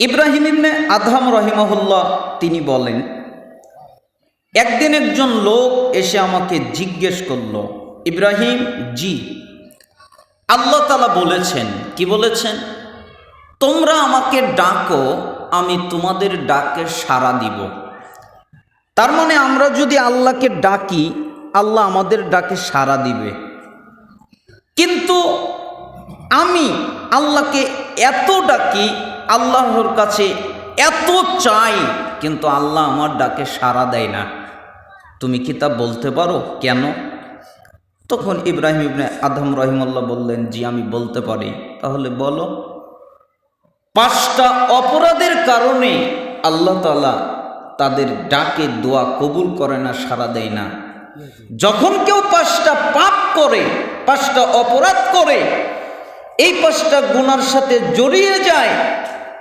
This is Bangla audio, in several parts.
ইব্রাহিম ইবনে আদহাম রাহিমাহুল্লাহ তিনি বলেন, একদিন একজন লোক এসে আমাকে জিজ্ঞেস করল, ইব্রাহিম জি, আল্লাহ তাআলা বলেছেন, কি বলেছেন? তোমরা আমাকে ডাকো, আমি তোমাদের ডাকে সাড়া দিব। তার মানে আমরা যদি আল্লাহকে ডাকি, আল্লাহ আমাদের ডাকে সাড়া দিবে। কিন্তু আমি আল্লাহকে এত ডাকি, আল্লাহর কাছে এত চাই, কিন্তু আল্লাহ আমার ডাকে সাড়া দেয় না। তুমি কি তা বলতে পারো কেন? তখন ইব্রাহিম ইবনে আদহাম রাহিমাহুল্লাহ বললেন, জি আমি বলতে পারি। তাহলে বলো। 5টা অপরাধের কারণে আল্লাহ তাআলা তাদের ডাকে দোয়া কবুল করে না, সাড়া দেয় না। যখন কেউ 5টা পাপ করে, 5টা অপরাধ করে, এই 5টা গুনার সাথে জড়িয়ে যায়,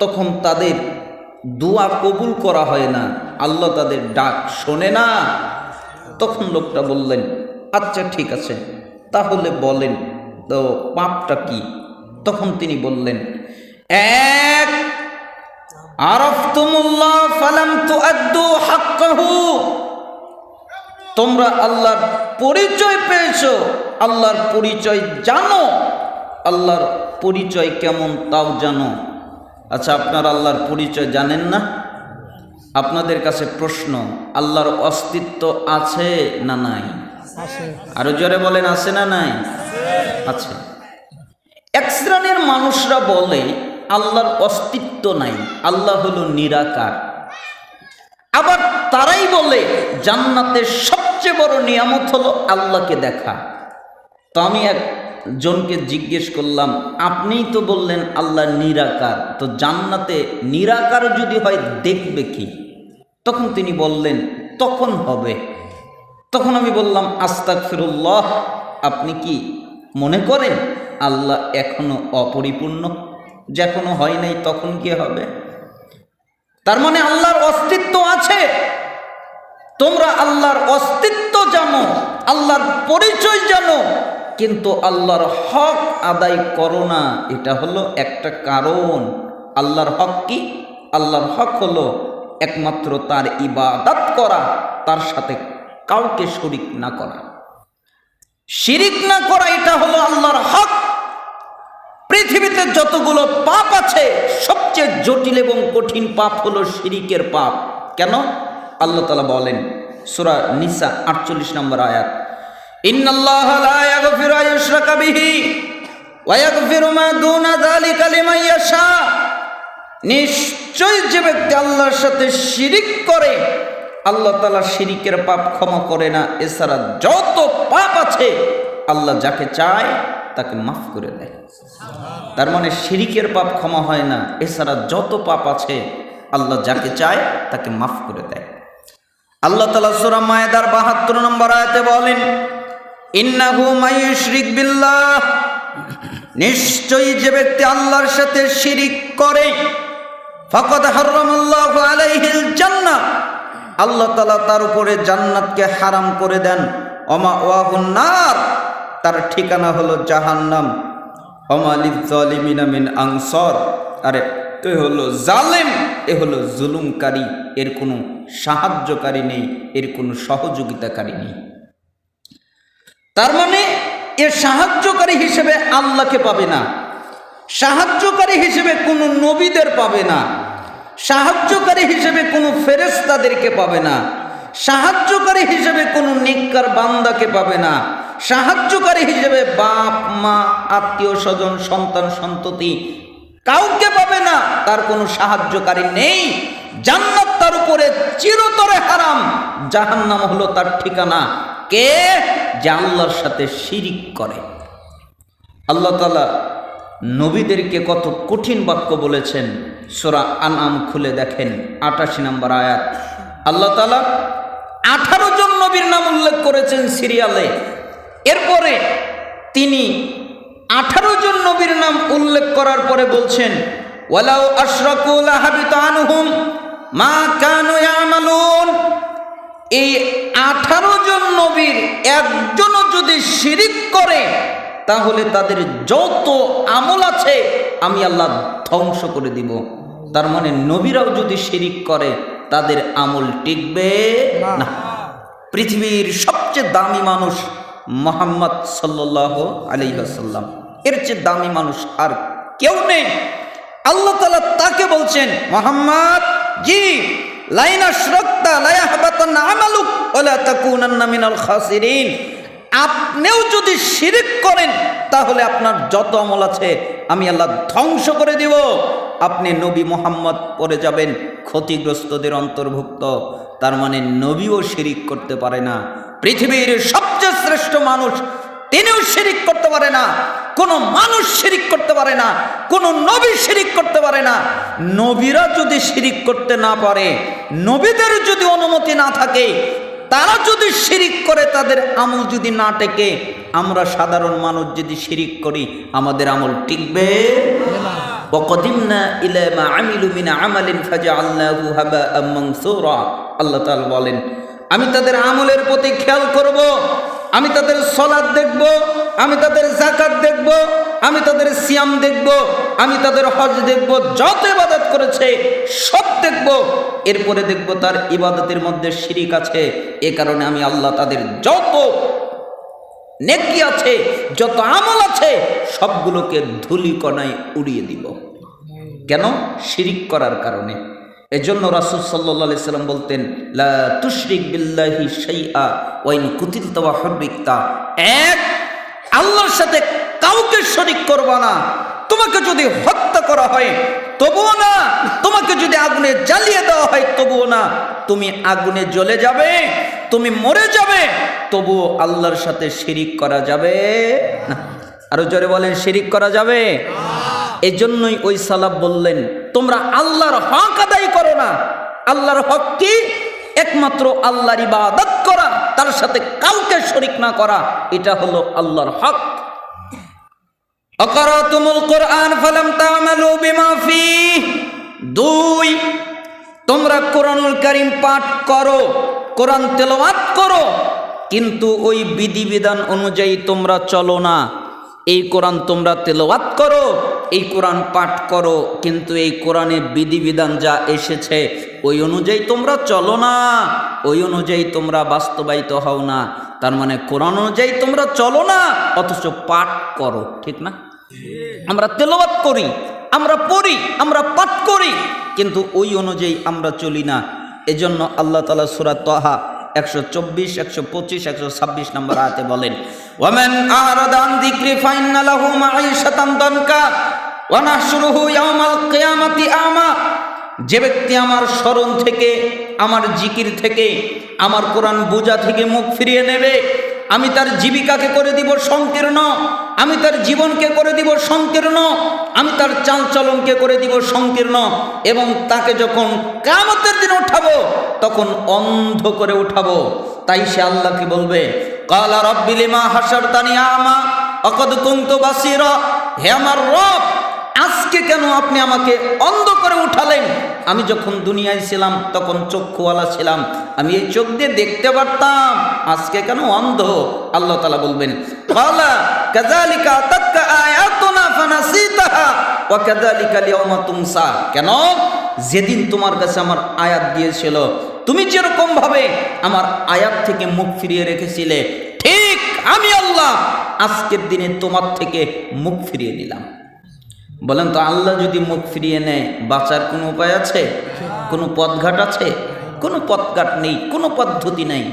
তখন তাদের দোয়া কবুল করা হয় না, আল্লাহ তাদের ডাক শোনে না। তখন লোকটা বললেন, আচ্ছা ঠিক আছে, তাহলে বলেন তো পাপটা কি? তখন তিনি বললেন, এক, আরাফতুমুল্লাহ ফালাম তুআদ্দু হাক্কাহু, তোমরা আল্লাহর পরিচয় পেয়েছো, আল্লাহর পরিচয় জানো, আল্লাহর পরিচয় কেমন তাও জানো। আচ্ছা, আপনারা আল্লাহর পরিচয় জানেন না? আপনাদের কাছে প্রশ্ন, আল্লাহর অস্তিত্ব আছে না নাই? আরো জোরে বলেন, আছে না নাই? আছে। এক শ্রেণীর মানুষরা বলে আল্লাহর অস্তিত্ব নাই, আল্লাহ হলো নিরাকার। আবার তারাই বলে জান্নাতের সবচেয়ে বড় নিয়ামত হলো আল্লাহকে দেখা। তো আমি একজনকে জিজ্ঞেস করলাম, আপনিই তো বললেন আল্লাহ নিরাকার, তো জান্নাতে নিরাকার যদি হয় দেখবে কি? তখন তিনি বললেন, তখন হবে। তখন আমি বললাম, আস্তাগফিরুল্লাহ, আপনি কি মনে করেন আল্লাহ এখনো অপরিপূর্ণ? যে এখনো হয় নাই, তখন কি হবে? তার মানে আল্লাহর অস্তিত্ব আছে। তোমরা আল্লাহর অস্তিত্ব জানো, আল্লাহর পরিচয় জানো, কিন্তু আল্লাহর হক আদায় করো না। এটা হলো একটা কারণ। আল্লাহর হক কি? আল্লাহর হক হলো একমাত্র তার ইবাদত করা, তার সাথে কাউকে শরীক না করা, শিরিক না করা, এটা হলো আল্লাহর হক। পৃথিবীতে যতগুলো পাপ আছে, সবচেয়ে জটিল এবং কঠিন পাপ হলো শিরিকের পাপ। কেন? আল্লাহ তাআলা বলেন সূরা নিসা 48 নম্বর আয়াত, ইন্নাল্লাহা লা ইয়াগফিরু আন ইউশরাকা বিহি ওয়া ইয়াগফিরু মা দুনা যালিকা লিমান ইয়াশা, নিশ্চয় যে ব্যক্তি আল্লাহর সাথে শিরিক করে, আল্লাহ তাআলা শিরিকের পাপ ক্ষমা করে না। এছাড়া যত পাপ আছে, আল্লাহ যাকে চায় তাকে মাফ করে দেয়। তার মানে শিরিকের পাপ ক্ষমা হয় না, এছাড়া যত পাপ আছে আল্লাহ যাকে চায় তাকে মাফ করে দেয়। আল্লাহ তাআলা সূরা মায়েদার 72 নম্বর আয়াতে বলেন, ইন্নাহু মাইয়ুশরিক বিল্লাহ, নিশ্চয়ই যে ব্যক্তি আল্লাহর সাথে শিরিক করে, ফাকাদ হারামাল্লাহু আলাইহিল জান্নাহ, আল্লাহ তাআলা তার উপরে জান্নাতকে হারাম করে দেন। ওমা ওয়াহুন নার, তার ঠিকানা হলো জাহান্নাম। ওমা লিয-যালিমিনা মিন আনসার, আরে এ হলো জালেম, এ হলো জুলুমকারী, এর কোনো সাহায্যকারী নেই, এর কোনো সহযোগিতাকারী নেই। তার মানে এর সাহায্যকারী হিসেবে আল্লাহকে পাবে না, সাহায্যকারী হিসেবে কোনো নবীদের পাবে না, সাহায্যকারী হিসেবে কোনো ফেরেশতাদেরকে পাবে না, সাহায্যকারী হিসেবে কোনো নেককার বান্দাকে পাবে না, সাহায্যকারী হিসেবে বাপ মা আত্মীয় স্বজন সন্তান সন্ততি কাউকে পাবে না। তার কোনো সাহায্যকারী নেই। জান্নাত তার উপরে চিরতরে হারাম, জাহান্নাম হলো তার ঠিকানা। কে? যে আল্লাহর সাথে শিরিক করে। আল্লাহ তাআলা নবীদেরকে কত কঠিন বাক্য বলেছেন। সূরা আনআম খুলে দেখেন 88 নম্বর আয়াত। আল্লাহ তাআলা 18 জন নবীর নাম উল্লেখ করেছেন সিরিয়ালে। এরপরে তিনি 18 জন নবীর নাম উল্লেখ করার পরে বলছেন, ওয়ালাউ আশরাকু লাহাবিতা আনহুম মা কানু ইয়ামালুন। এই 18 জন নবীর একজনও যদি শিরিক করে, তাহলে তাদের যত আমল আছে আমি আল্লাহ ধ্বংস করে দিব। তার মানে নবীরাও যদি শিরিক করে তাদের আমল টিকবে না। পৃথিবীর সবচেয়ে দামি মানুষ মুহাম্মদ সাল্লাল্লাহু আলাইহি ওয়াসাল্লাম, এর চেয়ে দামি মানুষ আর কেউ নেই। আল্লাহ তাআলা তাকে বলছেন, মুহাম্মদ জি লাইন আশরাকতা লা ইয়াহবাতান্না আমালুক ওয়া লা তাকুনান্না মিনাল খাসিরিন, আপনিও যদি শিরিক করেন তাহলে আপনার যত আমল আছে আমি আল্লাহ ধ্বংস করে দিব, আপনি নবী মুহাম্মদ পড়ে যাবেন ক্ষতিগ্রস্তদের অন্তর্ভুক্ত। তার মানে নবীও শিরিক করতে পারে না। পৃথিবীর সবচেয়ে শ্রেষ্ঠ মানুষ তিনিও শিরিক করতে পারে না, কোনো মানুষ শিরিক করতে পারে না, কোনো নবী শিরিক করতে পারে না। নবীরা যদি শিরিক করতে না পারে, নবীদের যদি অনুমতি না থাকে, তারা যদি শিরিক করে তাদের আমল যদি না টেকে, আমরা সাধারণ মানুষ যদি শিরিক করি আমাদের আমল টিকবে না। ওয়াকাদিমনা ইলা মা আমিলু মিন আমালিন ফাজআলনাহু হাবাআম মানসুরা, আল্লাহ তাআলা বলেন আমি তাদের আমলের প্রতি খেয়াল করব, আমি তাদের সালাত দেখব, আমি তাদের যাকাত দেখব, আমি তাদের সিয়াম দেখব, আমি তাদের হজ দেখব, যত ইবাদত করেছে সব দেখব, এরপরে দেখব তার ইবাদতের মধ্যে শিরিক আছে, এ কারণে আমি আল্লাহ তাদের যত নেকি আছে যত আমল আছে সবগুলোকে ধূলিকণায় উড়িয়ে দিব। কেন? শিরিক করার কারণে। এজন্য রাসূল সাল্লাল্লাহু আলাইহি সাল্লাম বলতেন লা তুশরিক বিল্লাহি শাইআ ওয়া ইন কুতিলতা ওয়া হুররিকতা, এক আল্লাহর সাথে কাউকে শরীক করবা না। তোমাকে যদি হত্যা করা হয় তবুও না, তোমাকে যদি আগুনে জ্বালিয়ে দেওয়া হয় তবুও না, তুমি আগুনে জ্বলে যাবে, তুমি মরে যাবে, তবুও আল্লাহর সাথে শিরিক করা যাবে না। আরো জোরে বলেন শিরিক করা যাবে না। এই জন্যই ওই সালাফ বললেন তোমরা আল্লাহর হক আদায় করো না। আল্লাহর হক কি? একমাত্র আল্লাহর ইবাদত করা, তার সাথে কাউকে শরীক না করা, এটা হলো আল্লাহর হক। আকারাতুমুল কুরআন ফালাম তা'মালু বিমা ফীহি, দুই তোমরা কোরআনুল কারীম পাঠ করো, কোরআন তেলাওয়াত করো, কিন্তু ওই বিধিবিধান অনুযায়ী তোমরা চলো না। এই কোরআন তোমরা তেলাওয়াত করো, এই কোরআন পাঠ করো, কিন্তু এই কোরআনে বিধিবিধান যা এসেছে ওই অনুযায়ী তোমরা চলো না, ওই অনুযায়ী তোমরা বাস্তবায়িত হও না। তার মানে কোরআন অনুযায়ী তোমরা চলো না অথচ পাঠ করো, ঠিক না? আমরা তেলাওয়াত করি, আমরা পড়ি, আমরা পাঠ করি, কিন্তু ওই অনুযায়ী আমরা চলি না। এজন্য আল্লাহ তাআলা সূরা তাহা 124, 125, 126 নম্বর আয়াতে বলেন ওয়ামান আরাদা আন যিকরি ফাইন্না লাহু মাঈশাতান দানকা ওয়া নাহশুরুহু ইয়াওমাল কিয়ামাতি আমা, যে ব্যক্তি আমার স্মরণ থেকে, আমার জিকির থেকে, আমার কোরআন বোঝা থেকে মুখ ফিরিয়ে নেবে, আমি তার জীবিকাকে করে দিব সংকীর্ণ, আমি তার জীবনকে করে দিব সংকীর্ণ, আমি তার চালচলনকে করে দিব সংকীর্ণ, এবং তাকে যখন কিয়ামতের দিন উঠাবো তখন অন্ধ করে উঠাবো। তাই সে আল্লাহকে বলবে ক্বালা রাব্বি লিমা হাশারতানি আমা ওয়া ক্বাদ কুনতু বাসীরা, হে আমার রব আজকে কেন আপনি আমাকে অন্ধ করে উঠালেন? আমি যখন দুনিয়ায় ছিলাম তখন চক্ষুওয়ালা ছিলাম, আমি এই চোখ দিয়ে দেখতে পারতাম, আজকে কেন অন্ধ? আল্লাহ তাআলা বলবেন ক্বালা কাযালিকা আতাতকা আয়াতুনা ফানাসিতাহা ওয়া কাযালিকা আল-ইয়াওমা তুনসা, কেন? যেদিন তোমার কাছে আমার আয়াত দিয়েছিল তুমি যেরকম ভাবে আমার আয়াত থেকে মুখ ফিরিয়ে রেখেছিলে, ঠিক আমি আল্লাহ আজকের দিনে তোমার থেকে মুখ ফিরিয়ে নিলাম। বলেন তো আল্লাহ যদি মুখ ফিরিয়ে নেয় বাঁচার কোনো উপায় আছে? কোনো পথঘাট আছে? কোনো পথঘাট নেই, কোনো পদ্ধতি নেই।